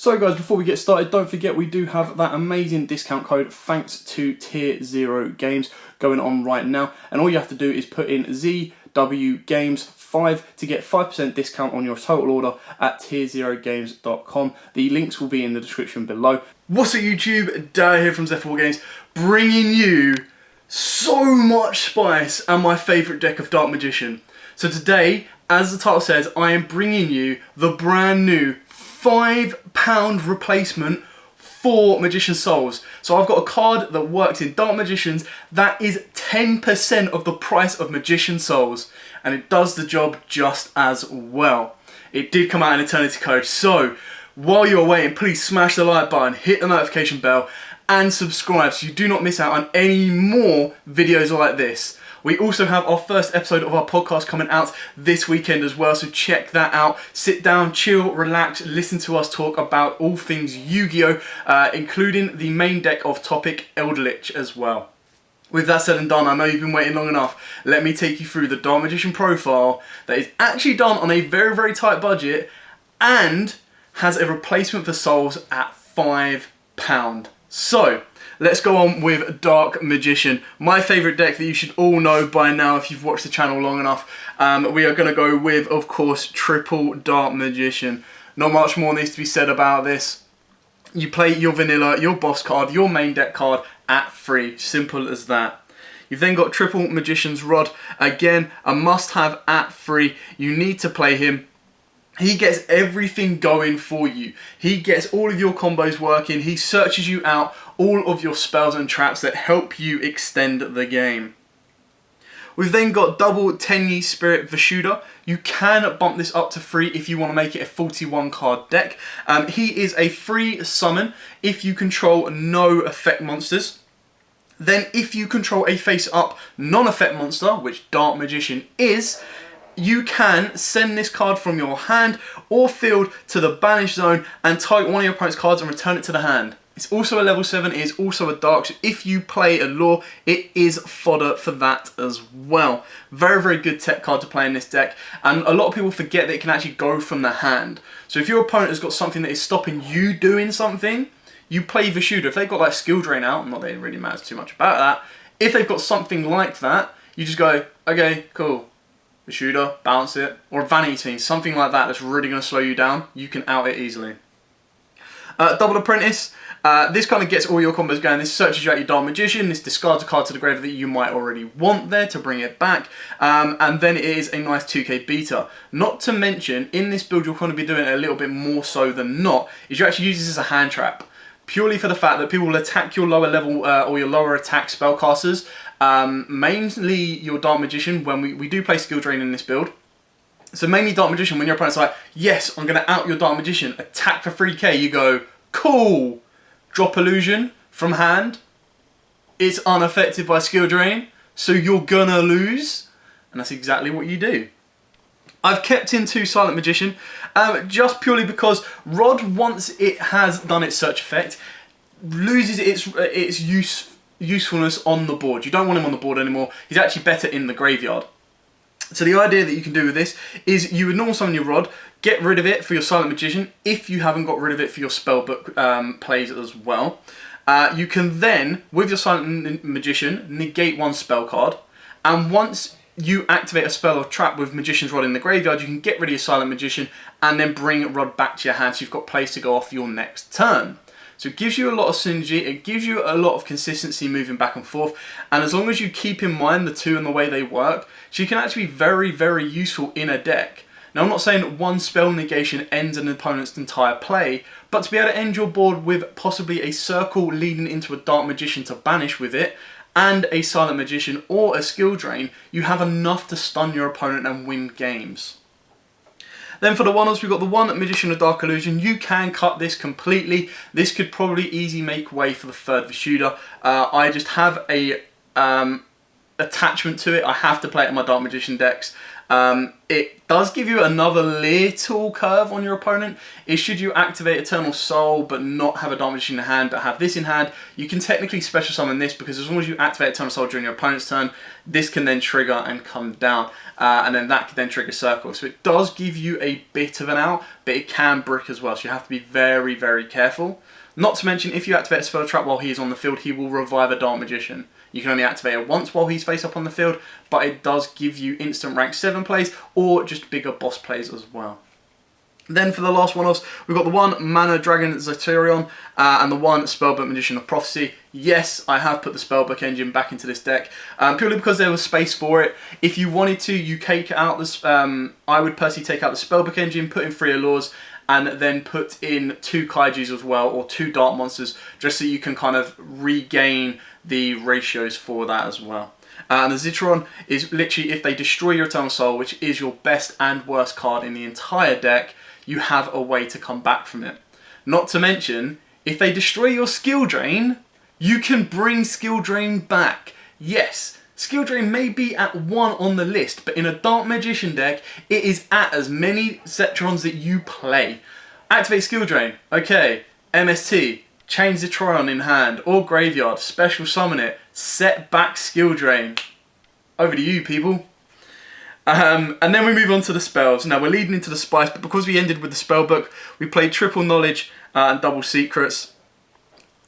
So guys, before we get started, don't forget we do have that amazing discount code thanks to Tier 0 Games going on right now. And all you have to do is put in ZWGames5 to get 5% discount on your total order at tier0games.com. The links will be in the description below. What's up YouTube? Dad here from Z4Games, bringing you so much spice and my favourite deck of Dark Magician. So today, as the title says, I am bringing you the brand new £5 replacement for Magician Souls. So I've got a card that works in Dark Magicians that is 10% of the price of Magician Souls, and it does the job just as well. It did come out in Eternity Code, so while you're waiting, please smash the like button, hit the notification bell and subscribe so you do not miss out on any more videos like this. We also have our first episode of our podcast coming out this weekend as well, so check that out. Sit down, chill, relax, listen to us talk about all things Yu-Gi-Oh, including the main deck of Topic Eldritch as well. With that said and done, I know you've been waiting long enough. Let me take you through the Dark Magician profile that is actually done on a very, very tight budget and has a replacement for Souls at £5. So, let's go on with Dark Magician. My favourite deck that you should all know by now if you've watched the channel long enough. We are going to go with, of course, triple Dark Magician. Not much more needs to be said about this. You play your vanilla, your boss card, your main deck card at free. Simple as that. You've then got triple Magician's Rod. Again, a must-have at free. You need to play him. He gets everything going for you. He gets all of your combos working. He searches you out all of your spells and traps that help you extend the game. We've then got double Tenyi Spirit Vishuddha. You can bump this up to 3 if you want to make it a 41 card deck. He is a free summon if you control no effect monsters. Then if you control a face-up non-effect monster, which Dark Magician is, you can send this card from your hand or field to the banish zone and target one of your opponent's cards and return it to the hand. It's also a level 7, it is also a dark, so if you play a lore, it is fodder for that as well. Very, very good tech card to play in this deck, and a lot of people forget that it can actually go from the hand. So if your opponent has got something that is stopping you doing something, you play Vishuddha. If they've got like skill drain out, not that it really matters too much about that, if they've got something like that, you just go, okay, cool. Vishuddha, bounce it, or a Vanity Team, something like that that's really going to slow you down, you can out it easily. Double Apprentice, this kind of gets all your combos going. This searches you out your Dark Magician, this discards a card to the grave that you might already want there to bring it back, and then it is a nice 2k beater. Not to mention, in this build you're going to be doing it a little bit more so than not, is you actually use this as a hand trap. Purely for the fact that people will attack your lower level or your lower attack spellcasters, mainly your Dark Magician when we do play skill drain in this build. So mainly Dark Magician, when your opponent's like, yes, I'm going to out your Dark Magician, attack for 3k, you go, cool, drop illusion from hand, it's unaffected by skill drain, so you're gonna lose, and that's exactly what you do. I've kept in 2 Silent Magician, just purely because Rod, once it has done its search effect, loses its usefulness on the board. You don't want him on the board anymore. He's actually better in the graveyard. So the idea that you can do with this is you would normal summon your Rod, get rid of it for your Silent Magician if you haven't got rid of it for your Spellbook plays as well. You can then, with your Silent Magician, negate 1 spell card, and once you activate a spell or trap with Magician's Rod in the graveyard, you can get rid of your Silent Magician and then bring Rod back to your hand so you've got place to go off your next turn. So it gives you a lot of synergy, it gives you a lot of consistency moving back and forth, and as long as you keep in mind the 2 and the way they work, she can actually be very, very useful in a deck. Now I'm not saying that 1 spell negation ends an opponent's entire play, but to be able to end your board with possibly a circle leading into a Dark Magician to banish with it, and a Silent Magician or a skill drain, you have enough to stun your opponent and win games. Then for the one-offs, we've got the 1 Magician of Dark Illusion. You can cut this completely. This could probably easily make way for the 3rd Vishuddha. I just have a attachment to it. I have to play it in my Dark Magician decks. It does give you another little curve on your opponent. Is should you activate Eternal Soul but not have a Dark Magician in hand but have this in hand, you can technically special summon this, because as long as you activate Eternal Soul during your opponent's turn, this can then trigger and come down, and then that can then trigger Circle. So it does give you a bit of an out, but it can brick as well, so you have to be very, very careful. Not to mention, if you activate a Spell Trap while he is on the field, he will revive a Dark Magician. You can only activate it once while he's face up on the field, but it does give you instant rank 7 plays or just bigger boss plays as well. Then for the last one-offs, we've got the 1 Mana Dragon Zotirion and the 1 Spellbook Magician of Prophecy. Yes, I have put the Spellbook engine back into this deck, purely because there was space for it. If you wanted to, you take out this. I would personally take out the Spellbook engine, put in 3 Allures, and then put in 2 Kaijus as well, or 2 Dark Monsters, just so you can kind of regain the ratios for that as well. And the Zotirion is literally, if they destroy your Eternal Soul, which is your best and worst card in the entire deck, you have a way to come back from it. Not to mention, if they destroy your Skill Drain, you can bring Skill Drain back. Yes, Skill Drain may be at 1 on the list, but in a Dark Magician deck, it is at as many Zetrons that you play. Activate Skill Drain. Okay, MST. Change the Zotirion in hand or graveyard. Special summon it. Set back Skill Drain. Over to you, people. And then we move on to the spells. Now we're leading into the spice, but because we ended with the spellbook, we played triple knowledge and double secrets.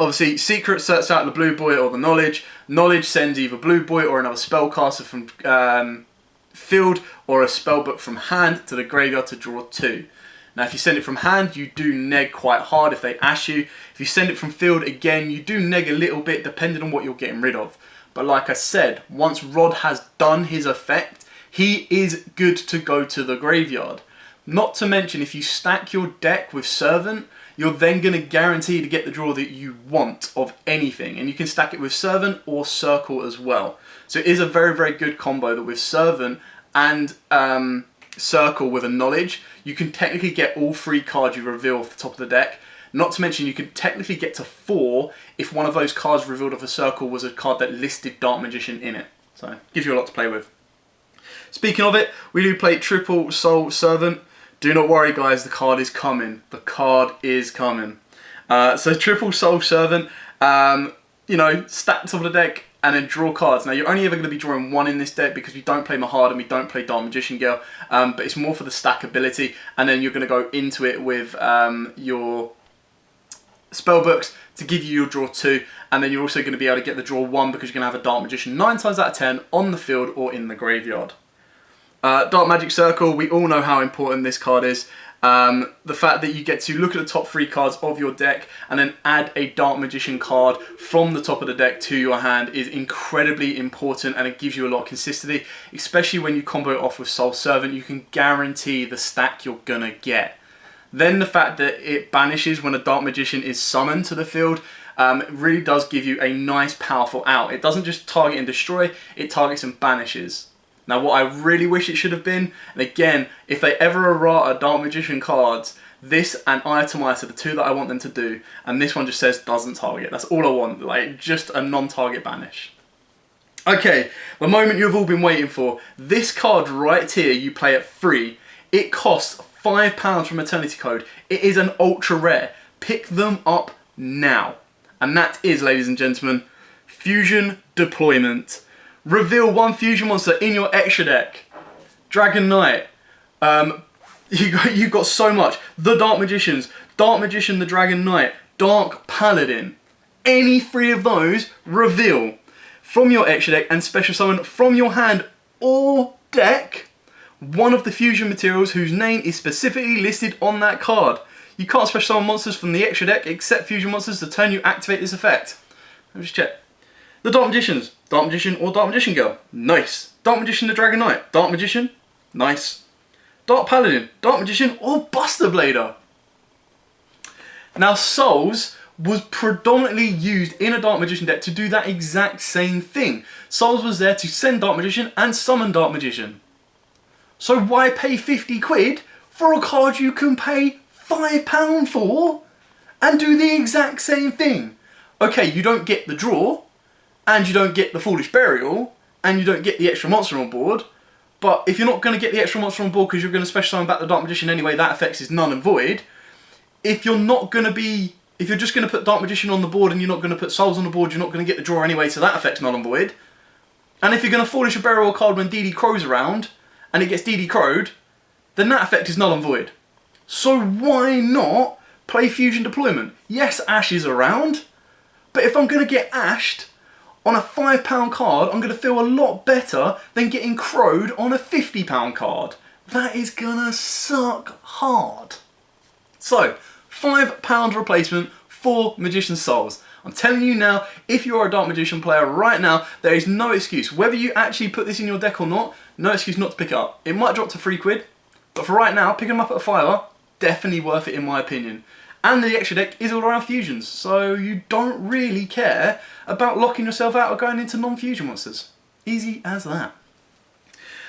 Obviously, secret sets out the blue boy or the knowledge. Knowledge sends either blue boy or another spellcaster from field or a spellbook from hand to the graveyard to draw 2. Now, if you send it from hand, you do neg quite hard if they ash you. If you send it from field, again, you do neg a little bit depending on what you're getting rid of. But like I said, once Rod has done his effect, he is good to go to the graveyard. Not to mention, if you stack your deck with Servant, you're then going to guarantee to get the draw that you want of anything. And you can stack it with Servant or Circle as well. So it is a very, very good combo that with Servant and Circle with a Knowledge, you can technically get all 3 cards you reveal off the top of the deck. Not to mention, you can technically get to 4 if one of those cards revealed off a Circle was a card that listed Dark Magician in it. So, gives you a lot to play with. Speaking of it, we do play Triple Soul Servant. Do not worry, guys, the card is coming. The card is coming. So Triple Soul Servant, you know, stack the top of the deck and then draw cards. Now, you're only ever going to be drawing 1 in this deck because we don't play Mahad and we don't play Dark Magician Girl, but it's more for the stackability, and then you're going to go into it with your spellbooks to give you your draw 2, and then you're also going to be able to get the draw 1 because you're going to have a Dark Magician 9 times out of 10 on the field or in the graveyard. Dark Magic Circle, we all know how important this card is. The fact that you get to look at the top 3 cards of your deck and then add a Dark Magician card from the top of the deck to your hand is incredibly important, and it gives you a lot of consistency, especially when you combo it off with Soul Servant. You can guarantee the stack you're gonna get. Then the fact that it banishes when a Dark Magician is summoned to the field, it really does give you a nice powerful out. It doesn't just target and destroy, it targets and banishes. Now, what I really wish it should have been, and again, if they ever errata Dark Magician cards, this and Itemize are the 2 that I want them to do, and this one just says doesn't target. That's all I want, like just a non-target banish. Okay, the moment you've all been waiting for. This card right here, you play at free. It costs £5 from Eternity Code. It is an ultra rare. Pick them up now. And that is, ladies and gentlemen, Fusion Deployment. Reveal 1 fusion monster in your extra deck. Dragon Knight. You got so much. The Dark Magicians. Dark Magician, the Dragon Knight. Dark Paladin. Any 3 of those, reveal from your extra deck and special summon from your hand or deck 1 of the fusion materials whose name is specifically listed on that card. You can't special summon monsters from the extra deck except fusion monsters the turn you activate this effect. Let me just check. The Dark Magicians. Dark Magician or Dark Magician Girl. Nice. Dark Magician the Dragon Knight. Dark Magician. Nice. Dark Paladin. Dark Magician or Buster Blader. Now, Souls was predominantly used in a Dark Magician deck to do that exact same thing. Souls was there to send Dark Magician and summon Dark Magician. So why pay 50 quid for a card you can pay £5 for and do the exact same thing? Okay, you don't get the draw, and you don't get the Foolish Burial, and you don't get the extra monster on board, But if you're not going to get the extra monster on board because you're going to special summon back the Dark Magician anyway, that effect is null and void. If you're just going to put Dark Magician on the board and you're not going to put Souls on the board, you're not going to get the draw anyway, so that effect's null and void. And if you're going to Foolish or Burial card when DD Crow's around, and it gets DD Crow'd, then that effect is null and void. So why not play Fusion Deployment? Yes, Ash is around, but if I'm going to get ashed on a £5 card, I'm going to feel a lot better than getting crowed on a £50 card. That is going to suck hard. So, £5 replacement for Magician's Souls. I'm telling you now, if you're a Dark Magician player right now, there is no excuse. Whether you actually put this in your deck or not, no excuse not to pick it up. It might drop to £3, but for right now, picking them up at a £5, definitely worth it in my opinion. And the extra deck is all around fusions, so you don't really care about locking yourself out or going into non-fusion monsters. Easy as that.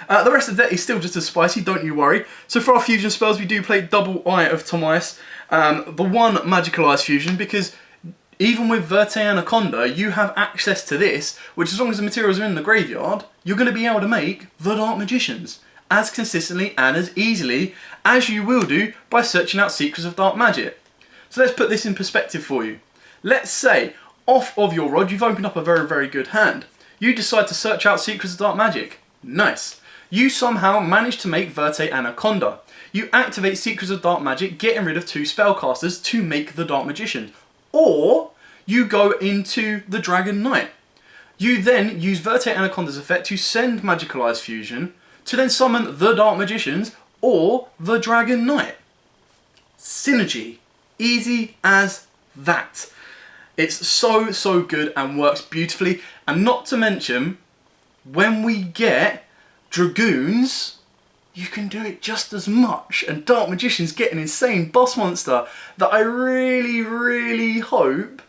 The rest of the deck is still just as spicy, don't you worry. So for our fusion spells, we do play Double Eye of Timaeus, the one Magical Eyes fusion, because even with Verte Anaconda, you have access to this, which as long as the materials are in the graveyard, you're going to be able to make the Dark Magicians as consistently and as easily as you will do by searching out Secrets of Dark Magic. So let's put this in perspective for you. Let's say, off of your rod, you've opened up a very, very good hand. You decide to search out Secrets of Dark Magic. Nice. You somehow manage to make Verte Anaconda. You activate Secrets of Dark Magic, getting rid of 2 spellcasters to make the Dark Magician. Or you go into the Dragon Knight. You then use Verte Anaconda's effect to send Magical Eyes Fusion to then summon the Dark Magicians or the Dragon Knight. Synergy. Easy as that. It's so good and works beautifully. And not to mention, when we get Dragoons, you can do it just as much. And Dark Magicians get an insane boss monster that I really hope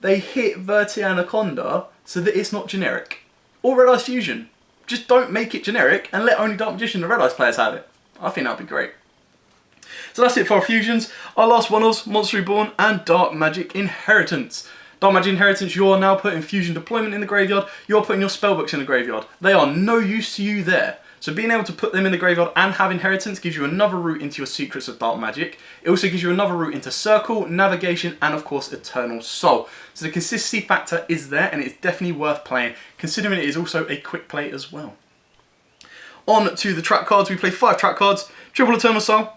they hit Verte Anaconda so that it's not generic. Or Red Eyes Fusion. Just don't make it generic and let only Dark Magician and Red Eyes players have it. I think that'd be great. So that's it for our fusions. Our last one-offs, Monster Reborn and Dark Magic Inheritance. Dark Magic Inheritance, you're now putting Fusion Deployment in the graveyard, you're putting your spellbooks in the graveyard. They are no use to you there. So being able to put them in the graveyard and have Inheritance gives you another route into your Secrets of Dark Magic. It also gives you another route into Circle, Navigation, and of course Eternal Soul. So the consistency factor is there and it's definitely worth playing, considering it is also a quick play as well. On to the trap cards, we play 5 trap cards, Triple Eternal Soul.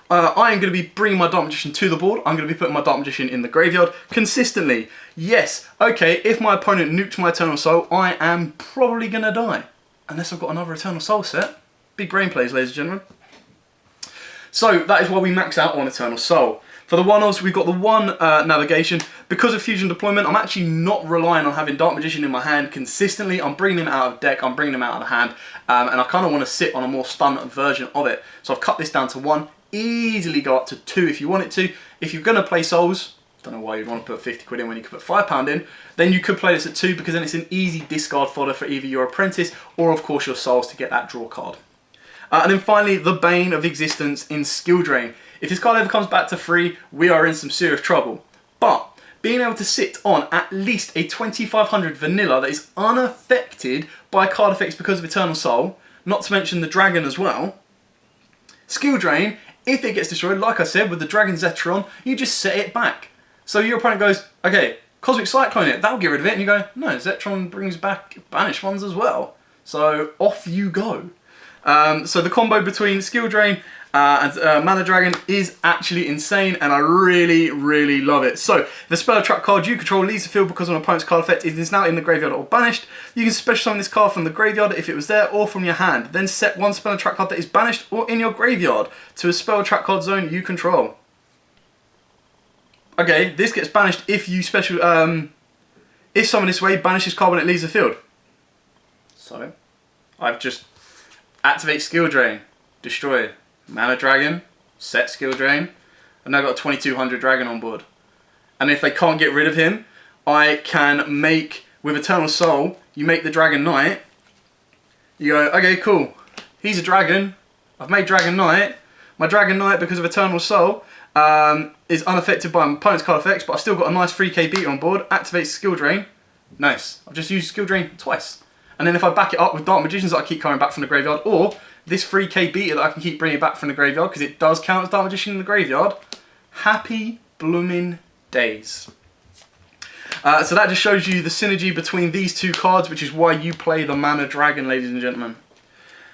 I am going to be bringing my Dark Magician to the board. I'm going to be putting my Dark Magician in the graveyard consistently. Yes, okay, if my opponent nukes my Eternal Soul, I am probably going to die. Unless I've got another Eternal Soul set. Big brain plays, ladies and gentlemen. So that is why we max out on Eternal Soul. For the one-offs, we've got the 1 Navigation. Because of Fusion Deployment, I'm actually not relying on having Dark Magician in my hand consistently. I'm bringing him out of deck, I'm bringing him out of the hand, and I kind of want to sit on a more stun version of it. So I've cut this down to 1. Easily go up to 2 if you want it to. If you're going to play Souls, don't know why you'd want to put 50 quid in when you could put £5 in, then you could play this at 2 because then it's an easy discard fodder for either your Apprentice or of course your Souls to get that draw card. And then finally, the Bane of Existence in Skill Drain. If this card ever comes back to 3, we are in some serious trouble. But being able to sit on at least a 2500 vanilla that is unaffected by card effects because of Eternal Soul, not to mention the Dragon as well, Skill Drain, if it gets destroyed, like I said, with the Dragon Zetron, you just set it back. So your opponent goes, okay, Cosmic Cyclone it, that'll get rid of it, and you go, no, Zetron brings back banished ones as well. So off you go. So the combo between Skill Drain and Mana Dragon is actually insane, and I really love it. So the spell trap card you control leaves the field because of an opponent's card effect. It is now in the graveyard or banished. You can special summon this card from the graveyard if it was there or from your hand. Then set 1 spell trap card that is banished or in your graveyard to a spell trap card zone you control. Okay, this gets banished if you special if summoned this way, banish this card when it leaves the field. So I've just activate Skill Drain, destroy Mana Dragon, set Skill Drain. I've now got a 2200 Dragon on board. And if they can't get rid of him, I can make, with Eternal Soul, you make the Dragon Knight. You go, okay, cool. He's a dragon. I've made Dragon Knight. My Dragon Knight, because of Eternal Soul, is unaffected by my opponent's card effects, but I've still got a nice 3k beat on board. Activate Skill Drain. Nice. I've just used Skill Drain twice. And then if I back it up with Dark Magicians that I keep coming back from the graveyard, or this 3k beta that I can keep bringing back from the graveyard, because it does count as Dark Magician in the graveyard, happy blooming days. So that just shows you the synergy between these two cards, which is why you play the Mana Dragon, ladies and gentlemen.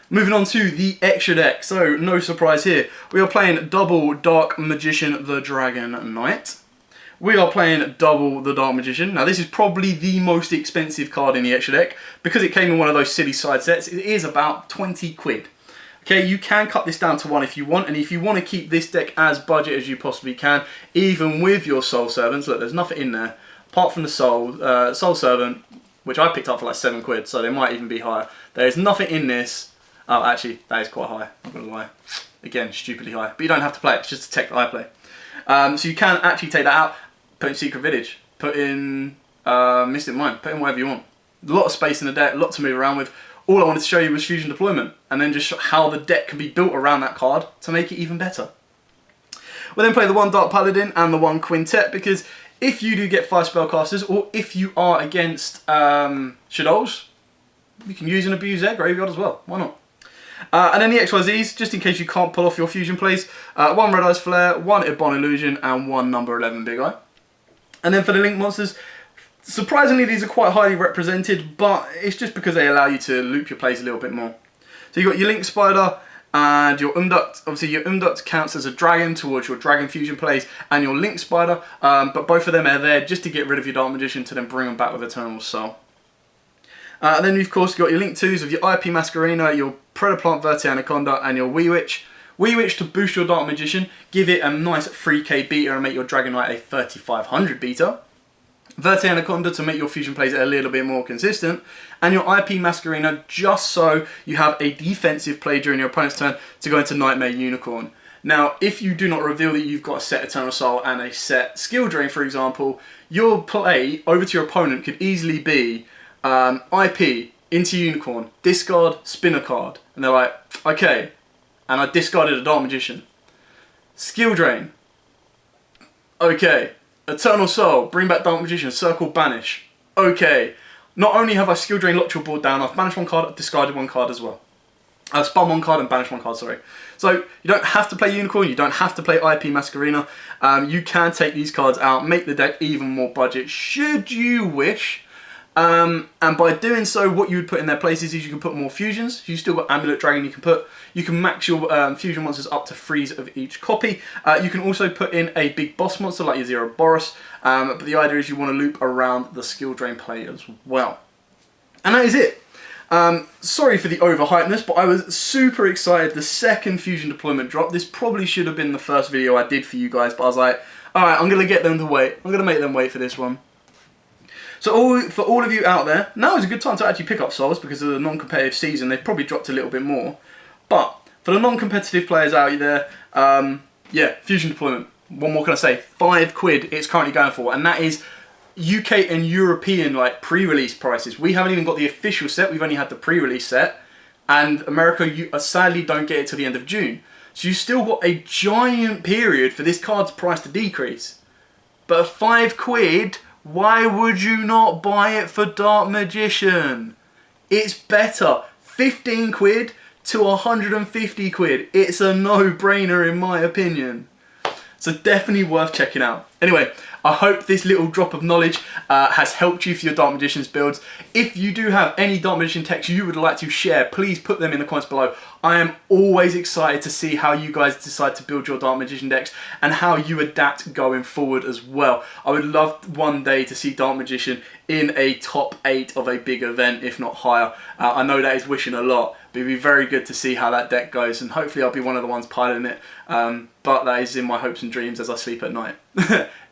Moving on to the extra deck, so no surprise here. We are playing double Dark Magician the Dragon Knight. We are playing double the Dark Magician. Now this is probably the most expensive card in the extra deck. Because it came in one of those silly side sets, it is about 20 quid. Okay, you can cut this down to 1 if you want, and if you want to keep this deck as budget as you possibly can, even with your Soul Servants, look, there's nothing in there, apart from the Soul Servant, which I picked up for like 7 quid, so they might even be higher. There is nothing in this. Oh, actually, that is quite high, I'm not going to lie. Again, stupidly high. But you don't have to play it, it's just a tech that I play. So you can actually take that out, put in Secret Village, put in Mystic Mine, put in whatever you want. A lot of space in the deck, a lot to move around with. All I wanted to show you was Fusion Deployment, and then just how the deck can be built around that card to make it even better. We'll then play the 1 Dark Paladin and the 1 Quintet, because if you do get 5 spellcasters, or if you are against Shadows, you can use and abuse their graveyard as well, why not? And then the XYZs, just in case you can't pull off your fusion plays, 1 Red Eyes Flare, 1 Ibon Illusion, and 1 number 11 Big Eye. And then for the Link monsters, surprisingly these are quite highly represented, but it's just because they allow you to loop your plays a little bit more. So you've got your Link Spider and your Umduct. Obviously your Umduct counts as a dragon towards your dragon fusion plays, and your Link Spider, but both of them are there just to get rid of your Dark Magician to then bring them back with Eternal Soul. And then you've of course got your Link 2s of your IP Masquerena, your Predaplant Verte Anaconda, and your Wee Witch. Wee Witch to boost your Dark Magician, give it a nice 3k beta and make your Dragon Knight a 3500 beta. Verte Anaconda to make your fusion plays a little bit more consistent. And your IP Masquerena just so you have a defensive play during your opponent's turn to go into Nightmare Unicorn. Now, if you do not reveal that you've got a set Eternal Soul and a set Skill Drain, for example, your play over to your opponent could easily be IP into Unicorn, discard, spin a card. And they're like, okay, and I discarded a Dark Magician. Skill Drain. Okay. Eternal Soul, bring back Dark Magician, circle, banish. Okay. Not only have I Skill Drain locked your board down, I've banished 1 card, discarded 1 card as well. I've spun 1 card and banished 1 card, sorry. So, you don't have to play Unicorn, you don't have to play IP Masquerena. You can take these cards out, make the deck even more budget, should you wish. And by doing so, what you would put in their places is you can put more fusions. You've still got Amulet Dragon you can put. You can max your fusion monsters up to 3s of each copy. You can also put in a big boss monster like your Zero Boros. But the idea is you want to loop around the skill drain play as well. And that is it. Sorry for the overhypeness, but I was super excited. The second fusion deployment drop. This probably should have been the first video I did for you guys, but I was like, alright, I'm going to get them to wait. I'm going to make them wait for this one. So for all of you out there, now is a good time to actually pick up souls because of the non-competitive season. They've probably dropped a little bit more. But for the non-competitive players out there, yeah, Fusion Deployment. What more can I say? 5 quid it's currently going for, and that is UK and European like pre-release prices. We haven't even got the official set. We've only had the pre-release set, and America, you sadly don't get it till the end of June. So you've still got a giant period for this card's price to decrease. But at 5 quid. Why would you not buy it for Dark Magician? It's better. 15 quid to 150 quid. It's a no-brainer in my opinion. So definitely worth checking out. Anyway, I hope this little drop of knowledge has helped you for your Dark Magician's builds. If you do have any Dark Magician techs you would like to share, please put them in the comments below. I am always excited to see how you guys decide to build your Dark Magician decks and how you adapt going forward as well. I would love one day to see Dark Magician in a top 8 of a big event, if not higher. I know that is wishing a lot, but it'd be very good to see how that deck goes, and hopefully I'll be one of the ones piloting it. But that is in my hopes and dreams as I sleep at night.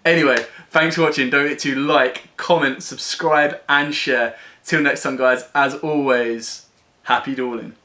Anyway, thanks for watching. Don't forget to like, comment, subscribe and share. Till next time guys, as always, happy dueling.